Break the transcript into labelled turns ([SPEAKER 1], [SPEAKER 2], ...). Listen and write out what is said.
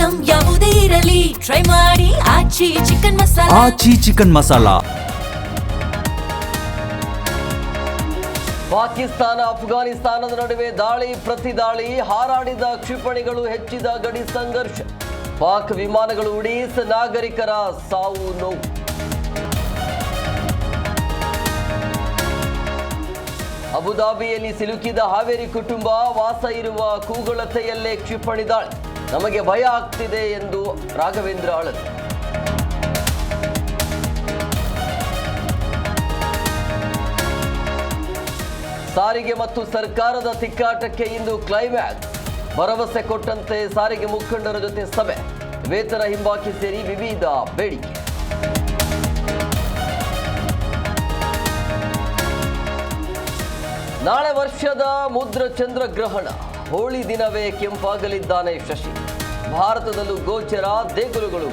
[SPEAKER 1] Item ಯಾವುದೇ ಇರಲಿ try ಮಾಡಿ ಆಚಿ ಚಿಕನ್ ಮಸಾಲಾ.
[SPEAKER 2] ಆಚಿ ಚಿಕನ್ ಮಸಾಲಾ.
[SPEAKER 3] ಪಾಕಿಸ್ತಾನ ಅಫ್ಘಾನಿಸ್ತಾನದ ನಡುವೆ ದಾಳಿ ಪ್ರತಿ ದಾಳಿ, ಹಾರಾಡಿದ ಕ್ಷಿಪಣಿಗಳು, ಹೆಚ್ಚಿದ ಗಡಿ ಸಂಘರ್ಷ, ಪಾಕ್ ವಿಮಾನಗಳು ಉಡೀಸ್ ನಾಗರಿಕರ ಸಾವು ನೋವು. ಅಬುದಾಬಿಯಲ್ಲಿ ಸಿಲುಕಿದ ಹಾವೇರಿ ಕುಟುಂಬ, ವಾಸ ಇರುವ ಕೂಗಳತೆಯಲ್ಲೇ ಕ್ಷಿಪಣಿ ದಾಳಿ, ನಮಗೆ ಭಯ ಆಗ್ತಿದೆ ಎಂದು ರಾಘವೇಂದ್ರ ಅಳತೆ. ಸಾರಿಗೆ ಮತ್ತು ಸರ್ಕಾರದ ತಿಕ್ಕಾಟಕ್ಕೆ ಇಂದು ಕ್ಲೈಮ್ಯಾಕ್ಸ್. ಭರವಸೆ ಕೊಟ್ಟಂತೆ ಸಾರಿಗೆ ಮುಖಂಡರ ಜೊತೆ ಸಭೆ, ವೇತನ ಹಿಂಬಾಕಿ ಸೇರಿ ವಿವಿಧ ಬೇಡಿಕೆ. ನಾಳೆ ವರ್ಷದ ಮುದ್ರ ಚಂದ್ರಗ್ರಹಣ, ಹೋಳಿ ದಿನವೇ ಕೆಂಪಾಗಲಿದ್ದಾನೆ ಶಶಿ. ಭಾರತದಲ್ಲೂ ಗೋಚರ, ದೇಗುಲಗಳು